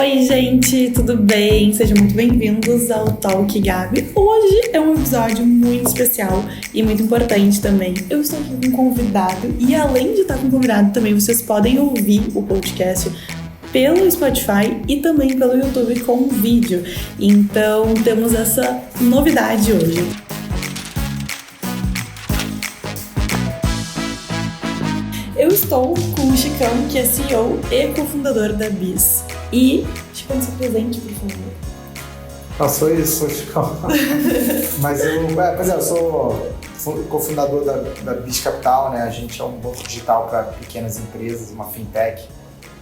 Oi, gente, tudo bem? Sejam muito bem-vindos ao Talk Gabi. Hoje é um episódio muito especial e muito importante também. Eu estou aqui com um convidado e, além de estar com um convidado, também vocês podem ouvir o podcast pelo Spotify e também pelo YouTube com vídeo. Então, temos essa novidade hoje. Eu estou com o Chicão, que é CEO e cofundador da BIS. E, Chicão, se presente, por favor. Eu sou isso, sou o Chicão. Mas eu sou cofundador da BIS Capital, né? A gente é um banco digital para pequenas empresas, uma fintech.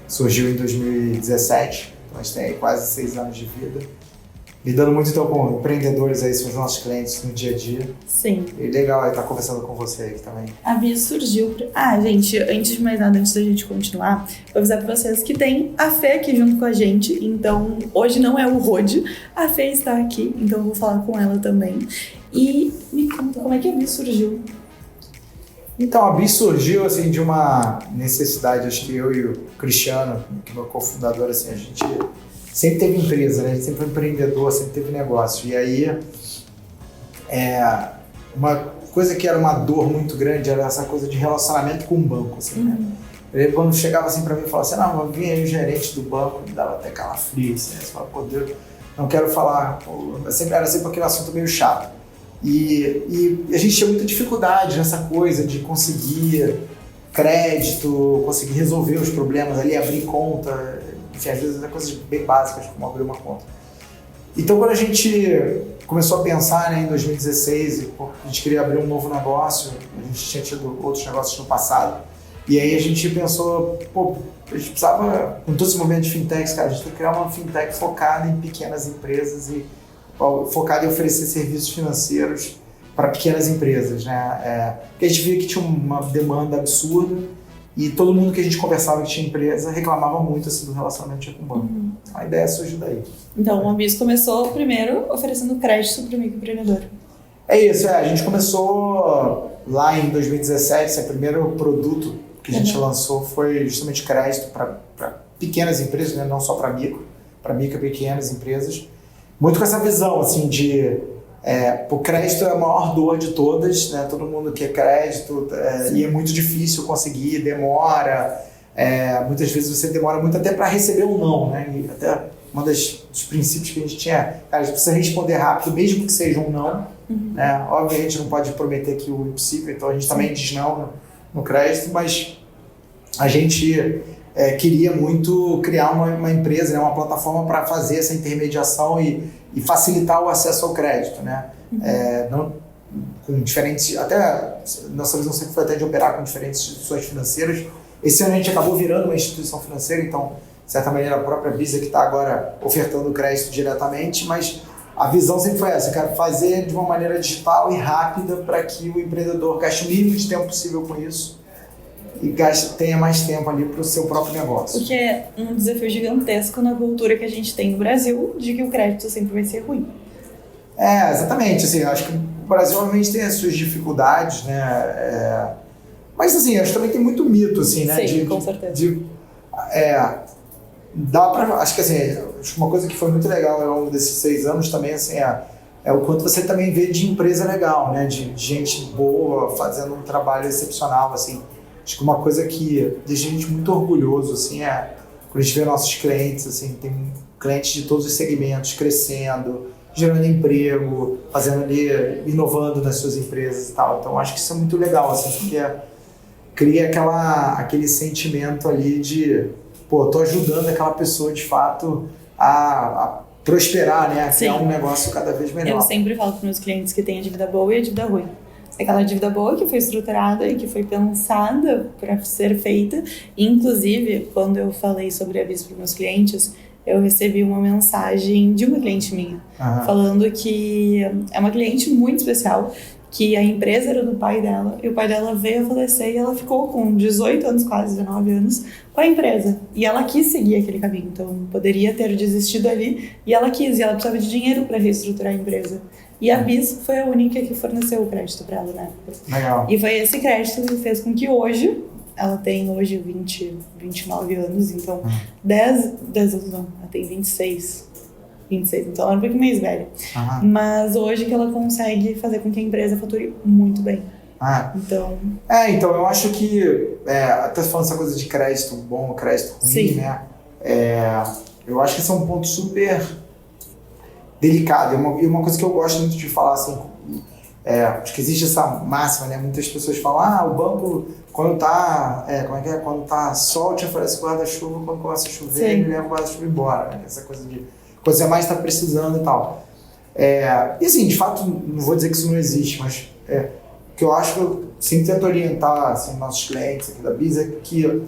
Surgiu em 2017, então a gente tem aí quase 6 anos de vida. Lidando muito então com empreendedores aí, são os nossos clientes no dia a dia. Sim. E legal estar conversando com você aqui também. A BIS surgiu... gente, antes de mais nada, antes da gente continuar, vou avisar pra vocês que tem a Fê aqui junto com a gente. Então, hoje não é o Rode, a Fê está aqui, então eu vou falar com ela também. E me conta, como é que a BIS surgiu? Então, a BIS surgiu assim, de uma necessidade, acho que eu e o Cristiano, que é meu cofundador, assim, a gente sempre teve empresa, né? A gente sempre foi empreendedor, sempre teve negócio. E aí, uma coisa que era uma dor muito grande era essa coisa de relacionamento com o banco, assim, né? Ele, quando chegava assim pra mim e falava assim, não, vinha aí o gerente do banco, me dava até calafrio, assim, você fala, pô, Deus, não quero falar, pô, era sempre aquele assunto meio chato. E a gente tinha muita dificuldade nessa coisa de conseguir crédito, conseguir resolver os problemas ali, abrir conta, enfim, às vezes coisas bem básicas como abrir uma conta. Então, quando a gente começou a pensar, né, em 2016, a gente queria abrir um novo negócio, a gente tinha tido outros negócios no passado, e aí a gente pensou, pô, a gente precisava, com todo esse movimento de fintechs, cara, a gente tem que criar uma fintech focada em pequenas empresas e focada em oferecer serviços financeiros para pequenas empresas, né? Porque a gente via que tinha uma demanda absurda e todo mundo que a gente conversava que tinha empresa reclamava muito assim, do relacionamento com o banco. A ideia surgiu daí. Então, a BIS começou primeiro oferecendo crédito para o microempreendedor. É isso, a gente começou lá em 2017, o primeiro produto que a gente lançou foi justamente crédito para pequenas empresas, né? Não só para micro e pequenas empresas. Muito com essa visão, assim, de o crédito é a maior dor de todas, né? Todo mundo quer crédito e é muito difícil conseguir, demora. Muitas vezes você demora muito até para receber um não, né? E até dos princípios que a gente tinha, cara, a gente precisa responder rápido, mesmo que seja um não. Né? Óbvio, a gente não pode prometer aqui o impossível, então a gente também diz não no crédito, mas a gente queria muito criar uma empresa, né, uma plataforma para fazer essa intermediação e facilitar o acesso ao crédito, né? Não, com diferentes, até nossa visão sempre foi até de operar com diferentes instituições financeiras. Esse ano a gente acabou virando uma instituição financeira, então, de certa maneira, a própria BIS que está agora ofertando crédito diretamente, mas a visão sempre foi essa, cara, fazer de uma maneira digital e rápida para que o empreendedor gaste o mínimo de tempo possível com isso e tenha mais tempo ali para o seu próprio negócio. Porque é um desafio gigantesco na cultura que a gente tem no Brasil, de que o crédito sempre vai ser ruim. Exatamente. Assim, acho que o Brasil obviamente tem as suas dificuldades, né? Mas assim, acho que também tem muito mito, assim, né? Sim, com certeza. Acho que assim, uma coisa que foi muito legal ao longo desses 6 anos também, assim, é o quanto você também vê de empresa legal, né? De gente boa, fazendo um trabalho excepcional, assim. Acho que uma coisa que deixa a gente muito orgulhoso, assim, quando a gente vê nossos clientes, assim, tem clientes de todos os segmentos crescendo, gerando emprego, fazendo ali, inovando nas suas empresas e tal. Então, acho que isso é muito legal, assim, porque cria aquele sentimento ali de, pô, tô ajudando aquela pessoa, de fato, a prosperar, né? A criar um negócio cada vez melhor. Eu sempre falo para meus clientes que tem a dívida boa e a dívida ruim. Aquela dívida boa que foi estruturada e que foi pensada para ser feita. Inclusive, quando eu falei sobre a BIS para meus clientes, eu recebi uma mensagem de uma cliente minha, falando que é uma cliente muito especial, que a empresa era do pai dela, e o pai dela veio a falecer e ela ficou com 18 anos, quase 19 anos, com a empresa. E ela quis seguir aquele caminho, então poderia ter desistido ali, e ela quis, e ela precisava de dinheiro para reestruturar a empresa. E a BIS foi a única que forneceu o crédito para ela na época. Legal. E foi esse crédito que fez com que hoje ela tem hoje 29 anos, então 10 anos não, ela tem 26, então ela é um pouquinho mais velha. Mas hoje que ela consegue fazer com que a empresa fature muito bem. Então eu acho que, até falando essa coisa de crédito bom, crédito ruim, sim, né? Eu acho que esse é um ponto super delicado. E uma coisa que eu gosto muito de falar, assim, acho que existe essa máxima, né? Muitas pessoas falam, o banco, quando tá, quando tá sol, te oferece guarda-chuva, quando começa a chover, ele leva o guarda-chuva embora, né? Essa coisa de coisa mais tá precisando e tal. E assim, de fato, não vou dizer que isso não existe, mas que eu acho que eu sempre tento orientar, assim, nossos clientes aqui da Biz, é que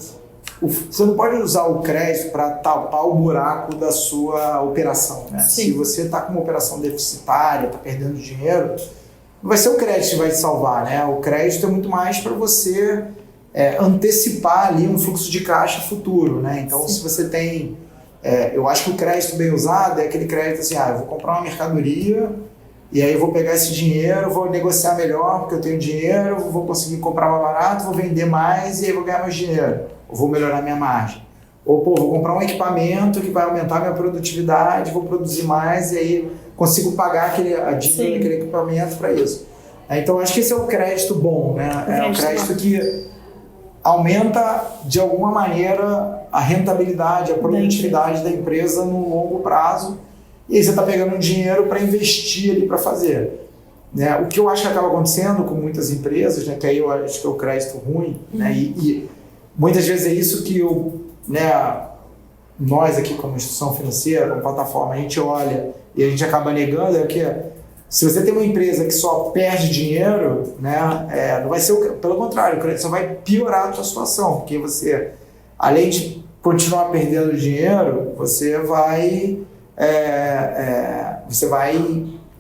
você não pode usar o crédito para tapar o buraco da sua operação, né? Se você está com uma operação deficitária, está perdendo dinheiro, não vai ser o crédito que vai te salvar, né? O crédito é muito mais para você antecipar ali um fluxo de caixa futuro, né? Então, se você tem... eu acho que o crédito bem usado é aquele crédito assim, eu vou comprar uma mercadoria e aí eu vou pegar esse dinheiro, vou negociar melhor porque eu tenho dinheiro, vou conseguir comprar mais barato, vou vender mais e aí vou ganhar mais dinheiro. Ou vou melhorar minha margem. Ou, vou comprar um equipamento que vai aumentar minha produtividade, vou produzir mais e aí consigo pagar a dívida daquele equipamento para isso. Então, acho que esse é o crédito bom, né? É o crédito que aumenta, de alguma maneira, a rentabilidade, a produtividade da empresa no longo prazo. E aí você está pegando um dinheiro para investir ali para fazer. Né? O que eu acho que acaba acontecendo com muitas empresas, né? Que aí eu acho que é o crédito ruim, né? E muitas vezes é isso que nós aqui como instituição financeira, como plataforma, a gente olha e a gente acaba negando, que se você tem uma empresa que só perde dinheiro, né, não vai ser pelo contrário, o crédito só vai piorar a sua situação, porque você, além de continuar perdendo dinheiro, você vai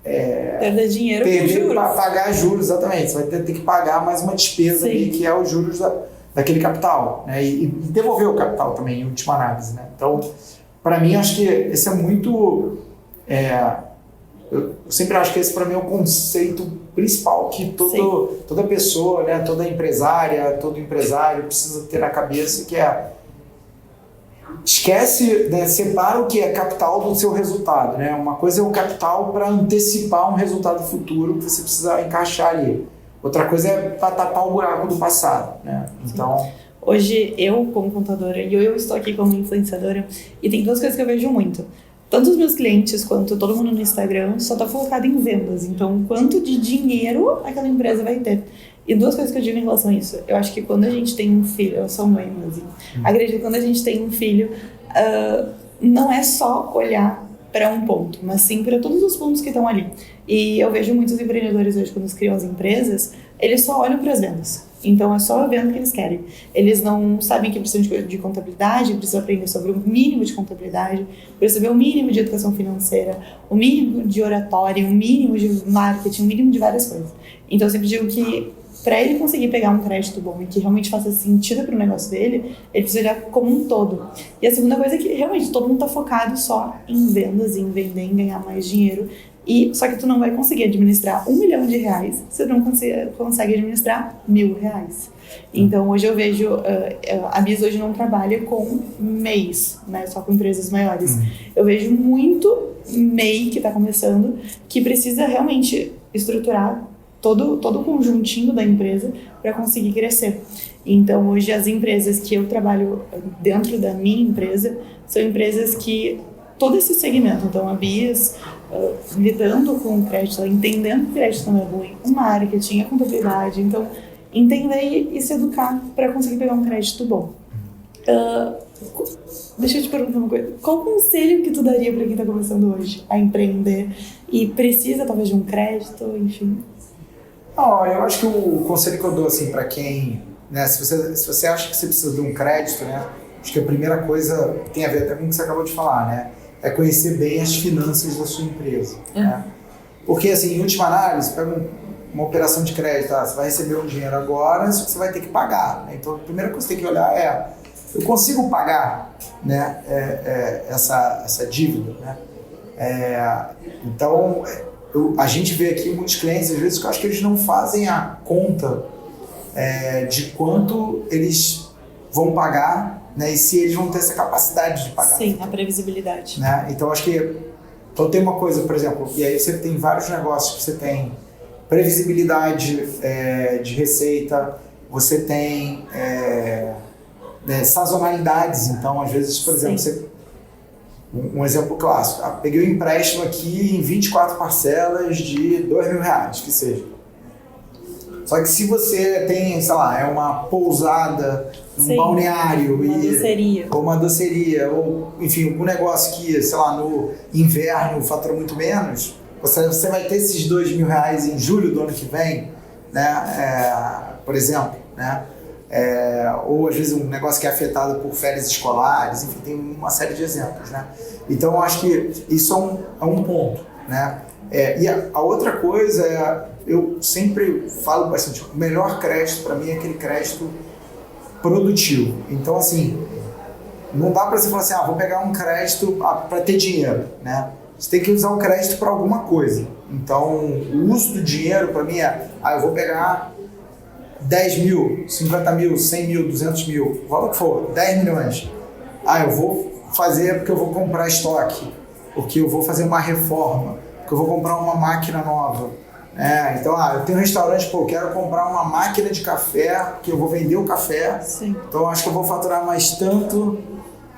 perder dinheiro com juros. Pagar juros, exatamente. Você vai ter que pagar mais uma despesa ali, que é os juros daquele capital, né? E devolver o capital também, em última análise, né? Então, para mim, acho que esse é muito... eu sempre acho que esse, para mim, é o conceito principal que toda pessoa, né, toda empresária, todo empresário precisa ter na cabeça, que esquece, né, separa o que é capital do seu resultado, né? Uma coisa é o capital para antecipar um resultado futuro que você precisa encaixar ali. Outra coisa é para tapar o buraco do passado, né? Então... Hoje, eu como contadora e eu estou aqui como influenciadora, e tem duas coisas que eu vejo muito. Tanto os meus clientes quanto todo mundo no Instagram só está focado em vendas. Então, quanto de dinheiro aquela empresa vai ter? E duas coisas que eu digo em relação a isso. Eu acho que quando a gente tem um filho, eu sou mãe, mas acredito que quando a gente tem um filho, não é só olhar para um ponto, mas sim para todos os pontos que estão ali. E eu vejo muitos empreendedores hoje, quando eles criam as empresas, eles só olham para as vendas. Então é só a venda que eles querem. Eles não sabem que precisam de contabilidade, precisam aprender sobre o mínimo de contabilidade, precisam saber o mínimo de educação financeira, o mínimo de oratória, o mínimo de marketing, o mínimo de várias coisas. Então eu sempre digo que para ele conseguir pegar um crédito bom e que realmente faça sentido para o negócio dele, ele precisa olhar como um todo. E a segunda coisa é que realmente todo mundo está focado só em vendas, em vender, em ganhar mais dinheiro. Só que tu não vai conseguir administrar R$1 milhão se você não consegue administrar R$1.000. Então hoje eu vejo, a Biz hoje não trabalha com MEIs, né, só com empresas maiores. Eu vejo muito MEI que está começando, que precisa realmente estruturar todo o conjuntinho da empresa para conseguir crescer. Então hoje as empresas que eu trabalho dentro da minha empresa são empresas que todo esse segmento, então a Biz lidando com o crédito, entendendo que o crédito não é ruim, o marketing, a contabilidade, então entender e se educar para conseguir pegar um crédito bom. Deixa eu te perguntar uma coisa, qual conselho que tu daria para quem está começando hoje a empreender e precisa talvez de um crédito, enfim? Eu acho que o conselho que eu dou assim, para quem, né, se você acha que você precisa de um crédito, né, acho que a primeira coisa tem a ver até com o que você acabou de falar, né, é conhecer bem as finanças da sua empresa. Né? Porque, assim, em última análise, pega uma operação de crédito, você vai receber um dinheiro agora, só que você vai ter que pagar. Né? Então, a primeira coisa que você tem que olhar eu consigo pagar, né, essa dívida? Né? Então, a gente vê aqui muitos clientes, às vezes, que eu acho que eles não fazem a conta de quanto eles vão pagar, né, e se eles vão ter essa capacidade de pagar. Sim, a previsibilidade. Né? Então, acho que tem uma coisa, por exemplo, e aí você tem vários negócios que você tem previsibilidade de receita, você tem sazonalidades. Então, às vezes, por exemplo, um exemplo clássico, peguei um empréstimo aqui em 24 parcelas de R$2.000, que seja. Só que se você tem, sei lá, é uma pousada, um balneário, ou uma doceria, ou enfim, um negócio que, sei lá, no inverno fatura muito menos, você vai ter esses R$2.000 em julho do ano que vem, né? Por exemplo, né? Ou às vezes um negócio que é afetado por férias escolares, enfim, tem uma série de exemplos, né? Então, eu acho que isso é um ponto, né? E a outra coisa eu sempre falo bastante, o melhor crédito para mim é aquele crédito produtivo. Então, assim, não dá para você falar assim, vou pegar um crédito para ter dinheiro, né? Você tem que usar o crédito para alguma coisa. Então, o uso do dinheiro para mim eu vou pegar 10 mil, 50 mil, 100 mil, 200 mil, o valor que for, 10 milhões. Eu vou fazer porque eu vou comprar estoque, porque eu vou fazer uma reforma, porque eu vou comprar uma máquina nova. Então, eu tenho um restaurante, eu quero comprar uma máquina de café, porque eu vou vender o café. Sim. Então, acho que eu vou faturar mais tanto,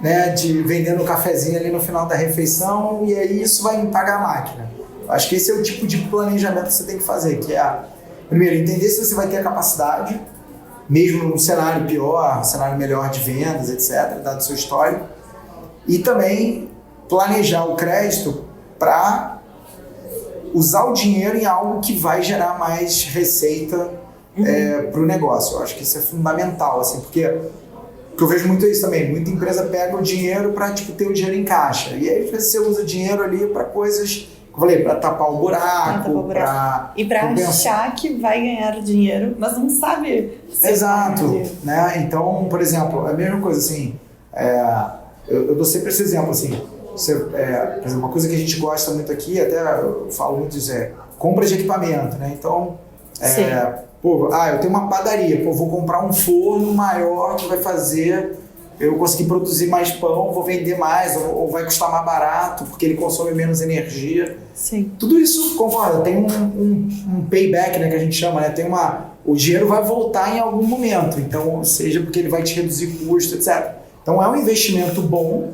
né, de vendendo o cafezinho ali no final da refeição, e aí isso vai me pagar a máquina. Acho que esse é o tipo de planejamento que você tem que fazer, que primeiro, entender se você vai ter a capacidade, mesmo num cenário pior, um cenário melhor de vendas, etc., dado o seu histórico, e também planejar o crédito para usar o dinheiro em algo que vai gerar mais receita para o negócio. Eu acho que isso é fundamental, assim, porque eu vejo muito isso também. Muita empresa pega o dinheiro para ter o dinheiro em caixa. E aí você usa o dinheiro ali para coisas, como eu falei, para tapar o buraco. E para achar que vai ganhar dinheiro, mas não sabe. Exato. Né? Então, por exemplo, a mesma coisa assim, eu dou sempre esse exemplo assim. Por exemplo, uma coisa que a gente gosta muito aqui, até eu falo muito disso, compra de equipamento, né? Então, eu tenho uma padaria, vou comprar um forno maior que vai fazer eu conseguir produzir mais pão, vou vender mais, ou vai custar mais barato, porque ele consome menos energia. Sim. Tudo isso, concorda, tem um payback, né, que a gente chama, né? O dinheiro vai voltar em algum momento, então, seja porque ele vai te reduzir custo, etc. Então, é um investimento bom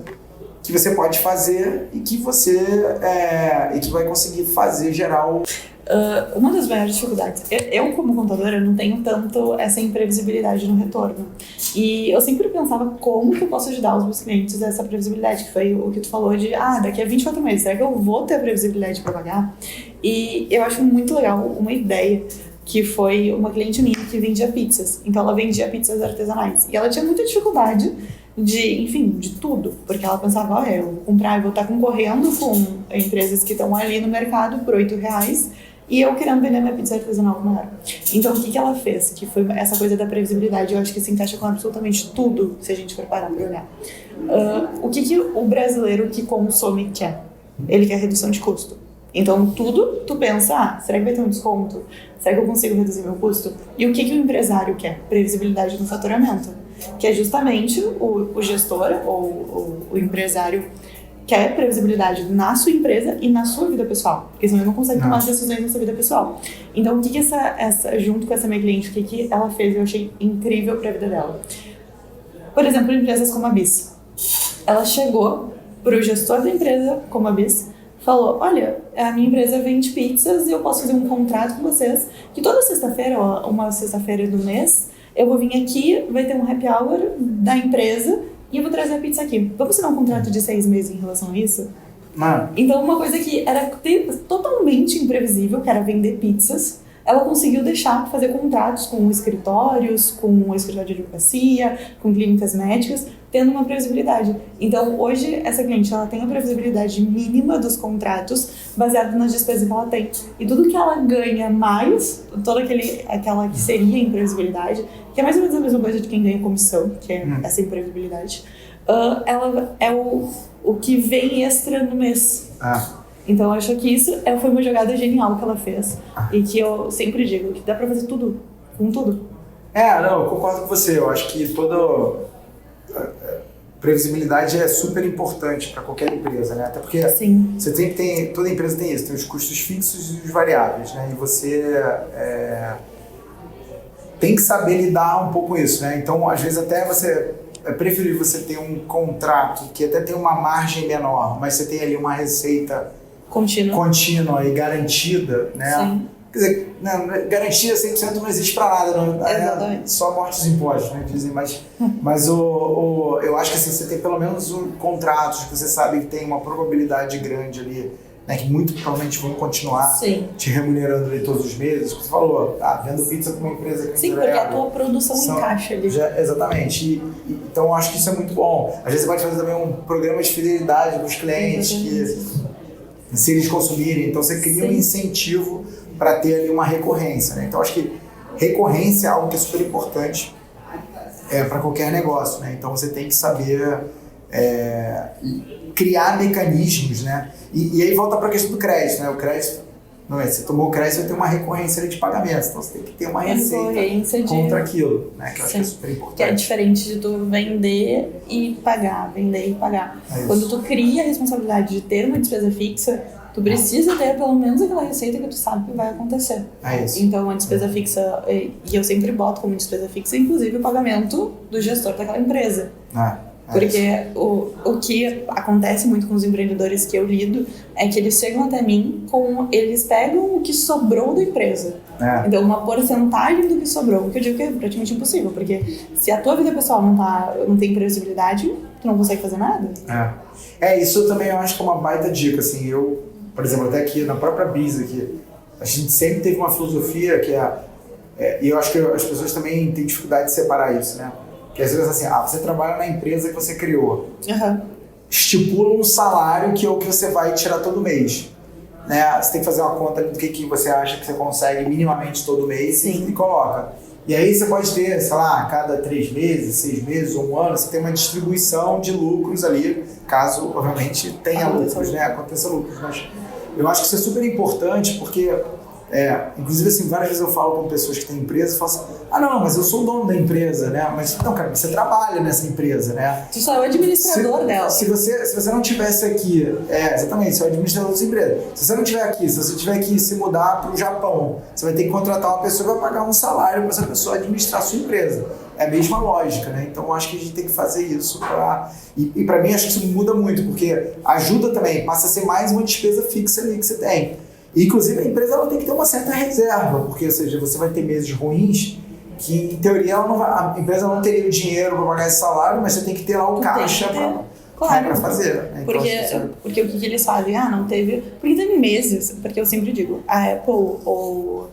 que você pode fazer e que que vai conseguir fazer gerar uma das maiores dificuldades, eu como contadora não tenho tanto essa imprevisibilidade no retorno, e eu sempre pensava como que eu posso ajudar os meus clientes a essa previsibilidade, que foi o que tu falou de daqui a 24 meses, será que eu vou ter a previsibilidade para pagar? E eu acho muito legal uma ideia que foi uma cliente minha que vendia pizzas, então ela vendia pizzas artesanais e ela tinha muita dificuldade de tudo, porque ela pensava, eu vou comprar, eu vou estar concorrendo com empresas que estão ali no mercado por R$8 e eu querendo vender minha pizza artesanal maior. Então, o que ela fez? Que foi essa coisa da previsibilidade, eu acho que se encaixa com absolutamente tudo, se a gente for parar para olhar. O que o brasileiro que consome quer? Ele quer redução de custo. Então, tudo tu pensa, será que vai ter um desconto? Será que eu consigo reduzir meu custo? E o que o empresário quer? Previsibilidade no faturamento. Que é justamente o gestor ou o empresário quer previsibilidade na sua empresa e na sua vida pessoal, porque senão ele não consegue tomar as decisões na sua vida pessoal. Então, o que junto com essa minha cliente, o que ela fez, eu achei incrível para a vida dela. Por exemplo, empresas como a BIS. Ela chegou para o gestor da empresa como a BIS, falou, olha, a minha empresa vende pizzas e eu posso fazer um contrato com vocês, que toda sexta-feira, uma sexta-feira do mês, eu vou vir aqui, vai ter um happy hour da empresa e eu vou trazer a pizza aqui. Vamos assinar um contrato de 6 meses em relação a isso? Então, uma coisa que era totalmente imprevisível, que era vender pizzas, ela conseguiu fazer contratos com escritórios, com o escritório de advocacia, com clínicas médicas, tendo uma previsibilidade. Então, hoje, essa cliente ela tem a previsibilidade mínima dos contratos baseado nas despesas que ela tem. E tudo que ela ganha mais, toda aquela que seria imprevisibilidade, que é mais ou menos a mesma coisa de quem ganha comissão, que é essa imprevisibilidade, ela é o que vem extra no mês. Então, eu acho que isso foi uma jogada genial que ela fez. E que eu sempre digo que dá pra fazer tudo, com tudo. Não, eu concordo com você. Eu acho que toda previsibilidade é super importante para qualquer empresa, né? Até porque Sim. você toda empresa tem isso, tem os custos fixos e os variáveis, né? E você tem que saber lidar um pouco com isso, né? Então, às vezes até é preferível você ter um contrato que até tem uma margem menor, mas você tem ali uma receita contínua e garantida, né? Sim. Quer dizer, garantia 100% não existe para nada, não, Exatamente. só mortes e impostos, né? Dizem, mas eu acho que assim, você tem pelo menos contratos que você sabe que tem uma probabilidade grande ali, né, que muito provavelmente vão continuar te remunerando ali todos os meses. Você falou, vendo pizza com uma empresa que sim, porque a tua produção encaixa ali. Exatamente. Então eu acho que isso é muito bom. Às vezes você pode fazer também um programa de fidelidade para os clientes, que se eles consumirem, então você cria um incentivo para ter ali uma recorrência, né? Então acho que recorrência é algo que é super importante para qualquer negócio, né? Então você tem que saber criar mecanismos, né? E aí volta para a questão do crédito, né? O crédito, você tomou o crédito, você tem uma recorrência de pagamentos, então você tem que ter uma receita contra aquilo, né? Que eu acho que é super importante. Que é diferente de tu vender e pagar. Quando tu cria a responsabilidade de ter uma despesa fixa, tu precisa ter pelo menos aquela receita que tu sabe que vai acontecer. Então a despesa fixa, e eu sempre boto como despesa fixa, inclusive o pagamento do gestor daquela empresa. Porque o que acontece muito com os empreendedores que eu lido é que eles chegam até mim eles pegam o que sobrou da empresa. Então, uma porcentagem do que sobrou, o que eu digo que é praticamente impossível, porque se a tua vida pessoal não tem previsibilidade, tu não consegue fazer nada. Isso também eu acho que é uma baita dica, assim, eu, por exemplo, até aqui na própria Bisa, aqui, a gente sempre teve uma filosofia que e eu acho que as pessoas também têm dificuldade de separar isso, né? Que às vezes assim, você trabalha na empresa que você criou, estipula um salário que é o que você vai tirar todo mês, né? Você tem que fazer uma conta do que você acha que você consegue minimamente todo mês e coloca. E aí você pode ter, sei lá, a cada 3 meses, 6 meses ou 1 ano, você tem uma distribuição de lucros ali, caso, obviamente, tenha lucros, né? Aconteça lucros. Mas eu acho que isso é super importante porque, inclusive, assim, várias vezes eu falo com pessoas que têm empresa e falo assim, não, mas eu sou o dono da empresa, né? Mas, não, cara, você trabalha nessa empresa, né? Tu só é o administrador dela. Se você não tivesse aqui, exatamente, você é o administrador dessa empresa. Se você não estiver aqui, se você tiver que se mudar para o Japão, você vai ter que contratar uma pessoa que vai pagar um salário para essa pessoa administrar a sua empresa. É a mesma lógica, né? Então, eu acho que a gente tem que fazer isso E para mim, acho que isso muda muito, porque ajuda também, passa a ser mais uma despesa fixa ali que você tem. E, inclusive, a empresa ela tem que ter uma certa reserva, porque, ou seja, você vai ter meses ruins que, em teoria, a empresa não teria o dinheiro para pagar esse salário, mas você tem que ter lá o caixa para fazer. Né? Então, porque o que eles fazem? Não teve... Porque teve meses, porque eu sempre digo, a Apple ou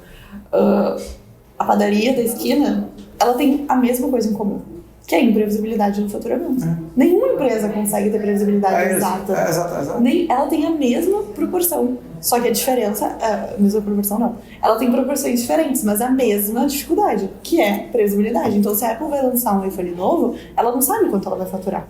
a padaria da esquina, ela tem a mesma coisa em comum, que é a imprevisibilidade no faturamento. Nenhuma empresa consegue ter previsibilidade exata. Exato. Ela tem a mesma proporção. Só que a diferença, a mesma proporção não. Ela tem proporções diferentes, mas a mesma dificuldade, que é previsibilidade. Então, se a Apple vai lançar um iPhone novo, ela não sabe quanto ela vai faturar.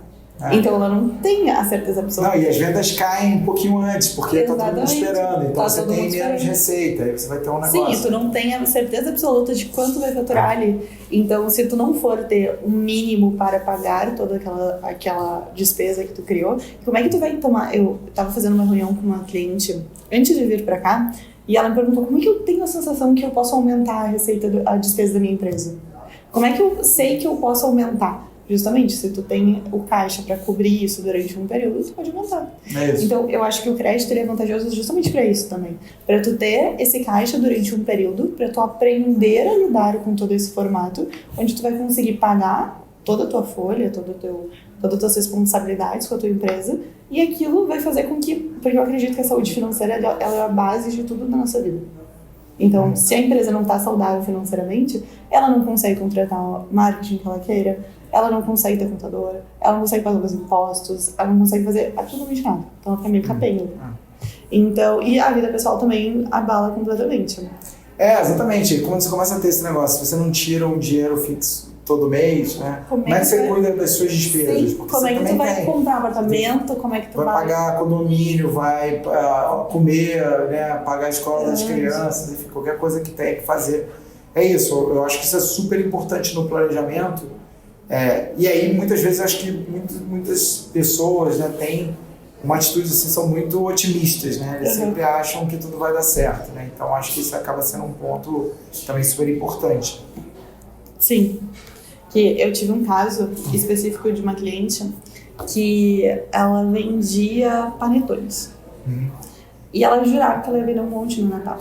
Então ela não tem a certeza absoluta. E as vendas caem um pouquinho antes, porque tá todo mundo esperando. Então você tem menos receita, aí você vai ter um negócio. Sim, tu não tem a certeza absoluta de quanto vai faturar ali. Então, se tu não for ter um mínimo para pagar toda aquela despesa que tu criou, como é que tu vai tomar... Eu tava fazendo uma reunião com uma cliente antes de vir para cá, e ela me perguntou como é que eu tenho a sensação que eu posso aumentar a despesa da minha empresa? Como é que eu sei que eu posso aumentar? Justamente, se tu tem o caixa para cobrir isso durante um período, tu pode aumentar. Então, eu acho que o crédito é vantajoso justamente para isso também. Para tu ter esse caixa durante um período, para tu aprender a lidar com todo esse formato, onde tu vai conseguir pagar toda a tua folha, todas as tuas responsabilidades com a tua empresa, e aquilo vai fazer com que... Porque eu acredito que a saúde financeira ela é a base de tudo na nossa vida. Então, se a empresa não está saudável financeiramente, ela não consegue contratar o marketing que ela queira, ela não consegue ter contador, ela não consegue pagar os impostos, ela não consegue fazer absolutamente nada. Então, ela fica meio capenga. Então, e a vida pessoal também abala completamente. Exatamente. Quando você começa a ter esse negócio, você não tira um dinheiro fixo todo mês, né? Como é que você cuida das suas despesas? Sim, como é que tu vai comprar um apartamento, como é que tu vai pagar condomínio, vai comer, né? Pagar a escola das crianças, enfim, qualquer coisa que tenha que fazer. é isso, eu acho que isso é super importante no planejamento. E aí, muitas vezes, eu acho que muitas pessoas, né, têm uma atitude assim, são muito otimistas, né? Eles sempre acham que tudo vai dar certo, né? Então, acho que isso acaba sendo um ponto também super importante. Sim, que eu tive um caso específico de uma cliente que ela vendia panetones. E ela jurava que ela ia vender um monte no Natal.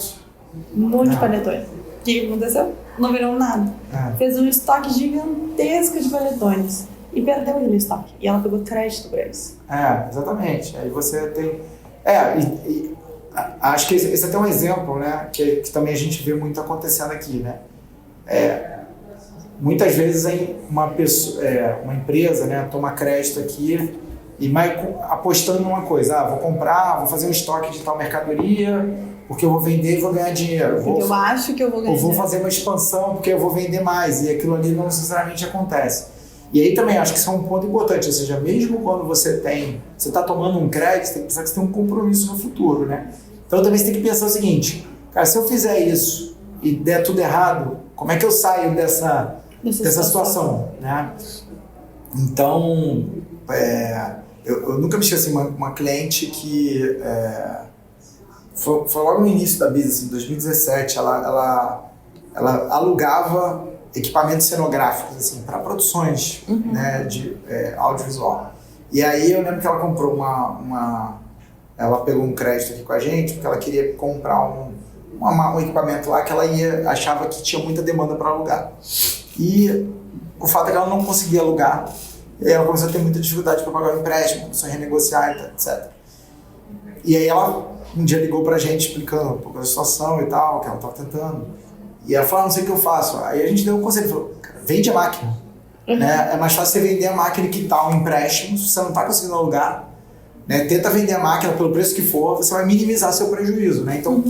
Um monte de panetone. O que aconteceu? Não virou nada. Fez um estoque gigantesco de panetones. E perdeu aquele estoque. E ela pegou crédito para isso. Exatamente. Aí você tem... acho que esse é até um exemplo, né? Que também a gente vê muito acontecendo aqui, né? Muitas vezes uma empresa, né, toma crédito aqui e vai apostando numa coisa. Vou comprar, vou fazer um estoque de tal mercadoria porque eu vou vender e vou ganhar dinheiro. Porque eu acho que eu vou ganhar dinheiro. Ou vou fazer uma expansão porque eu vou vender mais. E aquilo ali não necessariamente acontece. E aí também acho que isso é um ponto importante, ou seja, mesmo quando você está tomando um crédito, tem que pensar que você tem um compromisso no futuro, né? Então também você tem que pensar o seguinte, cara, se eu fizer isso e der tudo errado, como é que eu saio dessa situação, né? Então, eu nunca me esqueci uma cliente que foi logo no início da business, em 2017, ela alugava equipamentos cenográficos, assim, para produções, né, de audiovisual. E aí eu lembro que ela comprou ela pegou um crédito aqui com a gente, porque ela queria comprar um equipamento lá que ela achava que tinha muita demanda para alugar. E o fato é que ela não conseguia alugar, e aí ela começou a ter muita dificuldade para pagar o empréstimo, começou a renegociar, etc. E aí ela um dia ligou pra gente explicando um pouco da situação e tal, que ela estava tentando. E ela falou, não sei o que eu faço. Aí a gente deu um conselho, falou, cara, vende a máquina. Né? É mais fácil você vender a máquina e quitar um empréstimo, se você não está conseguindo alugar. Né? Tenta vender a máquina pelo preço que for, você vai minimizar seu prejuízo. Né? Então,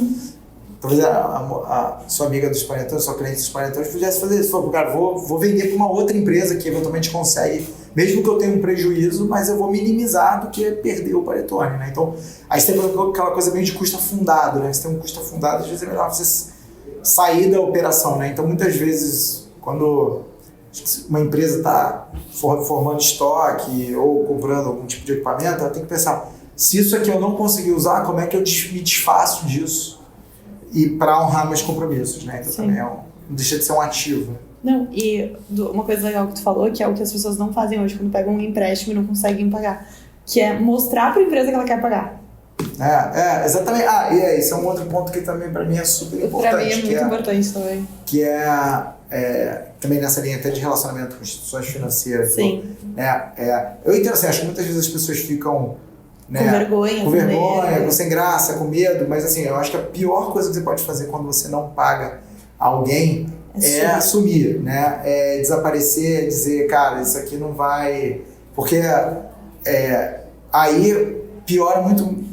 talvez a sua amiga dos panetones, sua cliente dos panetones, pudesse fazer isso. Falou, cara, vou vender para uma outra empresa que eventualmente consegue, mesmo que eu tenha um prejuízo, mas eu vou minimizar do que perder o panetone. Né? Então, aí você tem aquela coisa meio de custo afundado. Né? Você tem um custo afundado, às vezes é melhor você sair da operação, né? Então, muitas vezes, quando uma empresa está formando estoque ou comprando algum tipo de equipamento, ela tem que pensar, se isso aqui eu não conseguir usar, como é que eu me desfaço disso e para honrar meus compromissos, né? Então, também não deixa de ser um ativo. Não, e uma coisa legal que tu falou, que é o que as pessoas não fazem hoje, quando pegam um empréstimo e não conseguem pagar, que é mostrar para a empresa que ela quer pagar. Exatamente. Esse é um outro ponto que também para mim é super importante. Para mim é muito importante também. Que também nessa linha até de relacionamento com instituições financeiras. Sim. Eu entendo assim, acho que muitas vezes as pessoas ficam, né, com vergonha, com sem graça, com medo, mas assim, eu acho que a pior coisa que você pode fazer quando você não paga alguém é assumir, né? É desaparecer, dizer, cara, isso aqui não vai... Porque aí piora muito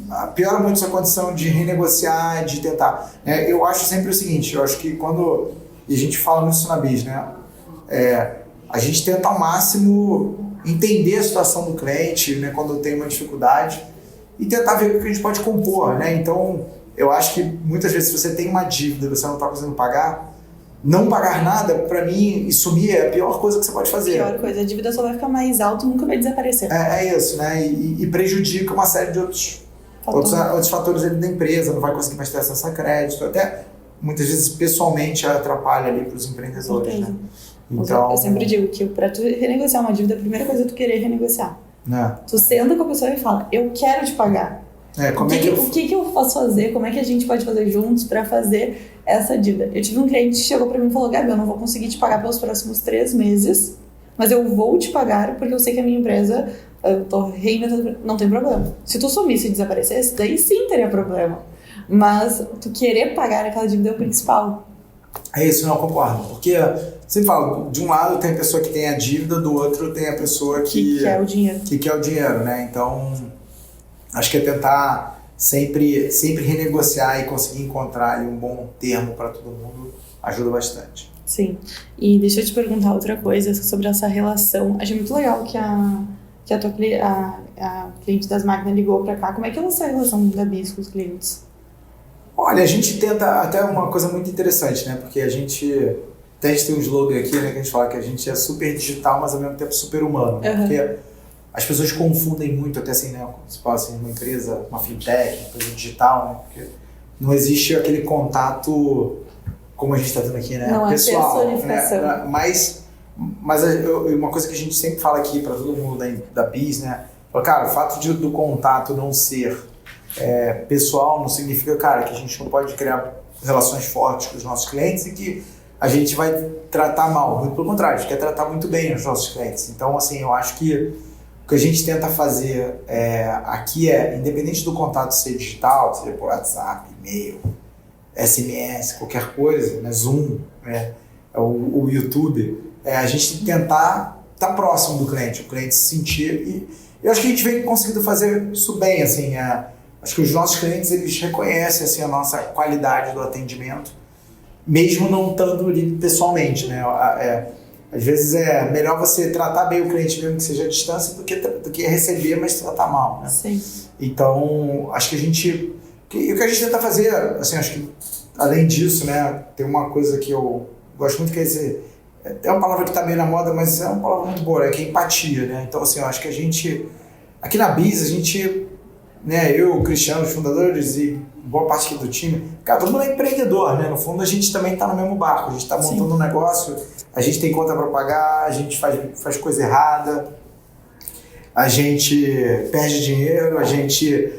sua condição de renegociar, de tentar. Eu acho sempre o seguinte, eu acho que e a gente fala nisso na BIS, né? A gente tenta ao máximo entender a situação do cliente, né, quando tem uma dificuldade, e tentar ver o que a gente pode compor, né? Então, eu acho que muitas vezes se você tem uma dívida e você não está conseguindo pagar, não pagar nada, para mim, e sumir é a pior coisa que você pode fazer. A pior coisa, a dívida só vai ficar mais alta e nunca vai desaparecer. É isso, né? E prejudica uma série de outros fatores ali da empresa, não vai conseguir mais ter acesso a crédito, até muitas vezes pessoalmente atrapalha ali para os empreendedores, né? Então, eu sempre digo que para tu renegociar uma dívida, a primeira coisa é tu querer renegociar. Tu senta com a pessoa e fala, eu quero te pagar. O que eu posso fazer? Como é que a gente pode fazer juntos para fazer essa dívida? Eu tive um cliente que chegou para mim e falou, Gabi, eu não vou conseguir te pagar pelos próximos 3 meses, mas eu vou te pagar porque eu sei que a minha empresa, eu tô reinventando, não tem problema. Se tu sumisse e desaparecesse, daí sim teria problema. Mas tu querer pagar aquela dívida é o principal. É isso, não concordo. Porque, você fala, de um lado tem a pessoa que tem a dívida, do outro tem a pessoa que quer o dinheiro. Que quer o dinheiro, né? Então, acho que é tentar sempre renegociar e conseguir encontrar ali um bom termo para todo mundo ajuda bastante. Sim. E deixa eu te perguntar outra coisa sobre essa relação. Achei muito legal que a cliente das máquinas ligou para cá. Como é que é essa relação da BIS com os clientes? Olha, a gente tenta até uma coisa muito interessante, né? Porque a gente tem um slogan aqui, né? Que a gente fala que a gente é super digital, mas ao mesmo tempo super humano. Né? Porque as pessoas confundem muito, até assim, né? Quando se fala assim, uma empresa, uma fintech, uma empresa digital, né? Porque não existe aquele contato como a gente está tendo aqui, né? Não, pessoal, é personificação. Né? Mas uma coisa que a gente sempre fala aqui para todo mundo da BIS, né? Fala, cara, o fato do contato não ser pessoal não significa, cara, que a gente não pode criar relações fortes com os nossos clientes e que a gente vai tratar mal. Muito pelo contrário, a gente quer tratar muito bem os nossos clientes. Então, assim, eu acho que o que a gente tenta fazer aqui independente do contato ser digital, seja por WhatsApp, e-mail, SMS, qualquer coisa, né, Zoom, né, o YouTube, a gente tentar estar próximo do cliente, o cliente se sentir. E eu acho que a gente vem conseguindo fazer isso bem, assim, acho que os nossos clientes, eles reconhecem assim, a nossa qualidade do atendimento, mesmo não estando ali pessoalmente, né? Às vezes é melhor você tratar bem o cliente mesmo que seja à distância do que receber, mas tratar mal, né? Sim. Então, acho que e o que a gente tenta fazer, assim, acho que além disso, né, tem uma coisa que eu gosto muito, que é uma palavra que está meio na moda, mas é uma palavra muito boa, que é empatia, né? Então, assim, eu acho que a gente, aqui na BIS, a gente, né, eu, o Cristiano, os fundadores e boa parte aqui do time, cara, todo mundo é empreendedor, né? No fundo, a gente também está no mesmo barco, a gente está montando um negócio, a gente tem conta para pagar, a gente faz coisa errada, a gente perde dinheiro, a gente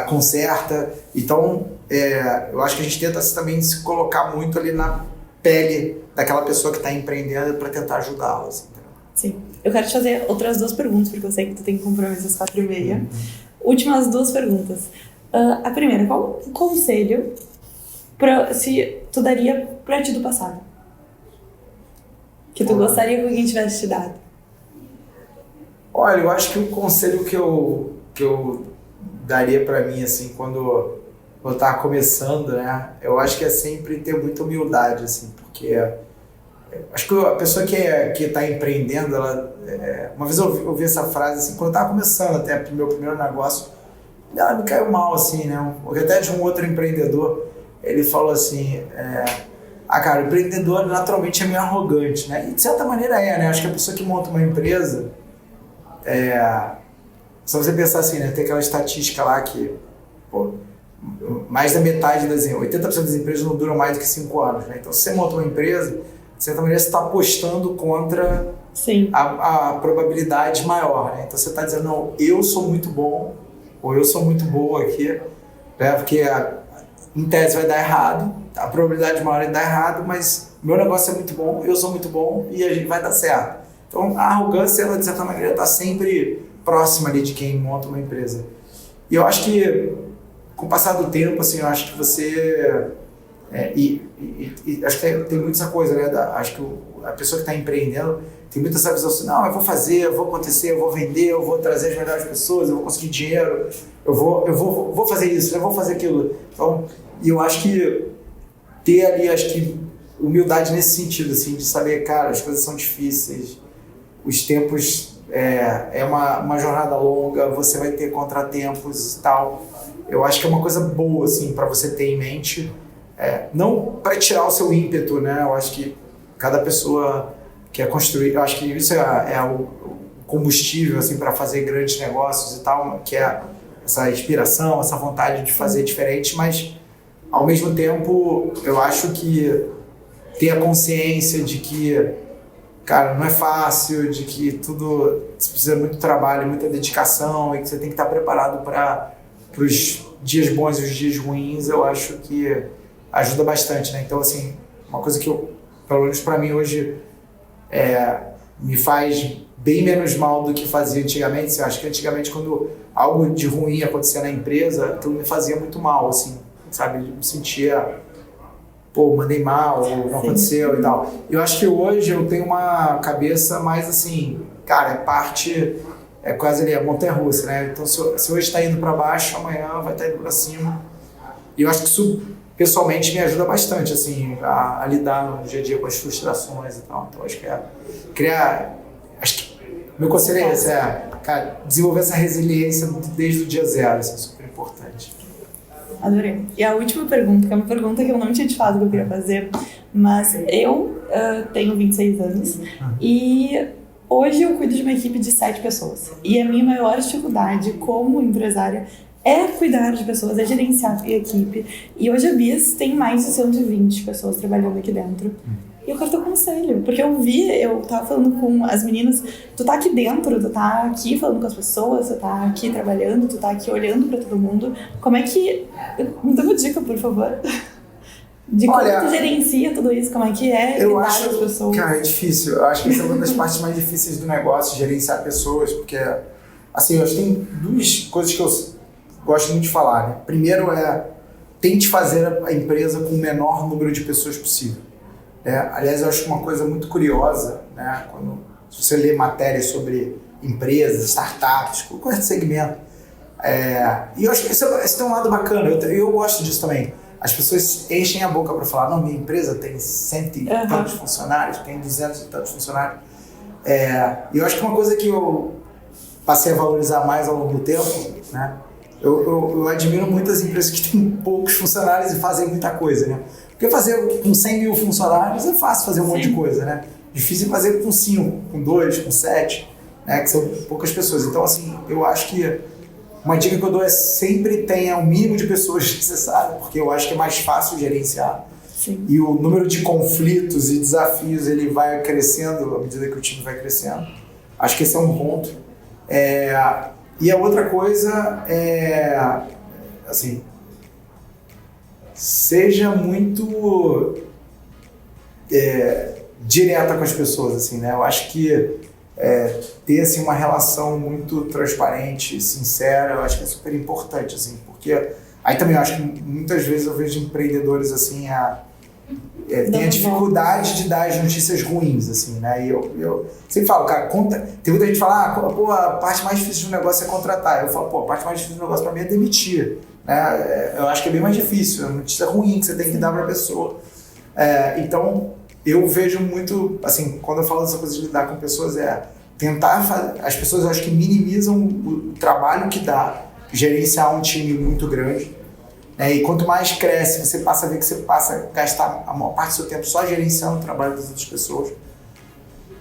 conserta. Então, eu acho que a gente tenta também se colocar muito ali na pele daquela pessoa que está empreendendo para tentar ajudá-la. Assim, sim. Eu quero te fazer outras 2 perguntas, porque eu sei que tu tem compromisso às 4h30. Últimas 2 perguntas. A primeira, qual conselho se tu daria para ti do passado? Que tu gostaria que alguém tivesse te dado? Olha, eu acho que o conselho que eu daria para mim, assim, quando eu tava começando, né, eu acho que é sempre ter muita humildade, assim, porque acho que a pessoa que tá empreendendo, ela, uma vez eu ouvi essa frase, assim, quando eu tava começando até o meu primeiro negócio, ela me caiu mal, assim, né, até de um outro empreendedor, ele falou assim, cara, o empreendedor naturalmente é meio arrogante, né, e de certa maneira né, acho que a pessoa que monta uma empresa, só você pensar assim, né? Tem aquela estatística lá que mais da metade 80% das empresas não duram mais do que 5 anos, né? Então, se você monta uma empresa, de certa maneira você está apostando contra a probabilidade maior, né? Então, você está dizendo, não, eu sou muito bom, ou eu sou muito boa aqui, né? Porque em tese vai dar errado, a probabilidade maior é dar errado, mas meu negócio é muito bom, eu sou muito bom e a gente vai dar certo. Então, a arrogância, ela, de certa maneira, está sempre próxima ali de quem monta uma empresa. E eu acho que, com o passar do tempo, assim, eu acho que você... acho que tem muito essa coisa, né? Acho que a pessoa que está empreendendo tem muita essa visão assim, não, eu vou fazer, eu vou acontecer, eu vou vender, eu vou trazer as melhores pessoas, eu vou conseguir dinheiro, eu vou fazer isso, eu vou fazer aquilo. Então, e eu acho que ter ali, acho que humildade nesse sentido, assim, de saber, cara, as coisas são difíceis, os tempos é uma jornada longa, você vai ter contratempos e tal. Eu acho que é uma coisa boa, assim, para você ter em mente, não para tirar o seu ímpeto, né? Eu acho que cada pessoa quer construir, eu acho que isso é o combustível, assim, para fazer grandes negócios e tal, que é essa inspiração, essa vontade de fazer diferente, mas ao mesmo tempo eu acho que ter a consciência de que, cara, não é fácil, de que tudo precisa de muito trabalho, muita dedicação e que você tem que estar preparado para os dias bons e os dias ruins, eu acho que ajuda bastante, né? Então, assim, uma coisa que pelo menos para mim hoje, me faz bem menos mal do que fazia antigamente. Eu acho que antigamente, quando algo de ruim acontecia na empresa, aquilo me fazia muito mal, assim, sabe? Eu me sentia, mandei mal, ou não aconteceu e tal. Eu acho que hoje eu tenho uma cabeça mais assim, cara, é quase ali a montanha-russa, né? Então, se hoje está indo para baixo, amanhã vai estar indo para cima. E eu acho que isso, pessoalmente, me ajuda bastante, assim, a lidar no dia a dia com as frustrações e tal. Então, acho que acho que meu conselho é esse, cara, desenvolver essa resiliência desde o dia zero, isso é super importante. Adorei. E a última pergunta, que é uma pergunta que eu não tinha te falado que eu queria fazer, mas eu tenho 26 anos e hoje eu cuido de uma equipe de 7 pessoas. E a minha maior dificuldade como empresária é cuidar de pessoas, é gerenciar a equipe. E hoje a BIS tem mais de 120 pessoas trabalhando aqui dentro. E eu quero teu conselho, porque eu tava falando com as meninas, tu tá aqui dentro, tu tá aqui falando com as pessoas, tu tá aqui trabalhando, tu tá aqui olhando pra todo mundo. Como é que... Me dá uma dica, por favor. De como tu gerencia tudo isso, como é que é lidar com as pessoas. Cara, é difícil. Eu acho que essa é uma das partes mais difíceis do negócio, gerenciar pessoas, porque, assim, eu acho que tem duas coisas que eu gosto muito de falar, né? Primeiro tente fazer a empresa com o menor número de pessoas possível. Aliás, eu acho uma coisa muito curiosa, né? Se você lê matérias sobre empresas, startups, qualquer segmento, e eu acho que esse tem um lado bacana, eu gosto disso também. As pessoas enchem a boca para falar, não, minha empresa tem 100 e tantos funcionários, tem 200 e tantos funcionários. E eu acho que uma coisa que eu passei a valorizar mais ao longo do tempo, né? Eu admiro muitas empresas que têm poucos funcionários e fazem muita coisa, né? Porque fazer com 100 mil funcionários é fácil fazer um monte de coisa, né? Difícil fazer com 5, com 2, com 7, né? Que são poucas pessoas. Então, assim, eu acho que uma dica que eu dou é sempre tenha o mínimo de pessoas necessário, porque eu acho que é mais fácil gerenciar. Sim. E o número de conflitos e desafios ele vai crescendo à medida que o time vai crescendo. Acho que esse é um ponto. E a outra coisa assim, seja muito direta com as pessoas, assim, né? Eu acho que ter assim, uma relação muito transparente, sincera, eu acho que é super importante, assim, porque aí também eu acho que muitas vezes eu vejo empreendedores assim, tem a dificuldade de dar as notícias ruins, assim, né? E eu sempre falo, cara, tem muita gente que fala, pô, a parte mais difícil do negócio é contratar. Eu falo, pô, a parte mais difícil do negócio pra mim é demitir, né? Eu acho que é bem mais difícil, é uma notícia ruim que você tem que dar pra pessoa. Então, eu vejo muito, assim, quando eu falo dessa coisa de lidar com pessoas, tentar fazer, as pessoas eu acho que minimizam o trabalho que dá gerenciar um time muito grande. E quanto mais cresce, você passa a ver que você passa a gastar a maior parte do seu tempo só gerenciando o trabalho das outras pessoas.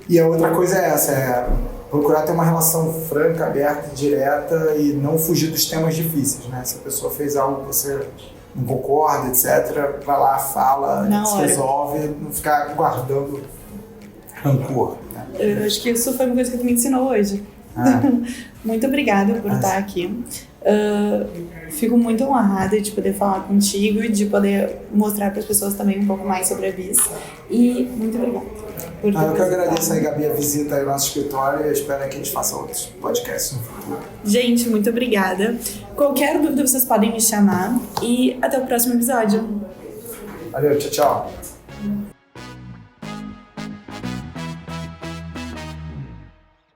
E a outra coisa é essa, procurar ter uma relação franca, aberta, direta e não fugir dos temas difíceis, né? Se a pessoa fez algo que você não concorda, etc., vai lá, fala, se resolve, não ficar guardando rancor. Né? Eu acho que isso foi uma coisa que tu me ensinou hoje. Muito obrigada por estar aqui. Fico muito honrada de poder falar contigo e de poder mostrar para as pessoas também um pouco mais sobre a BIS. E muito obrigada. Eu que agradeço aí, Gabi, a visita ao nosso escritório e espero que a gente faça outros podcasts no futuro. Gente, muito obrigada. Qualquer dúvida vocês podem me chamar e até o próximo episódio. Valeu, tchau, tchau.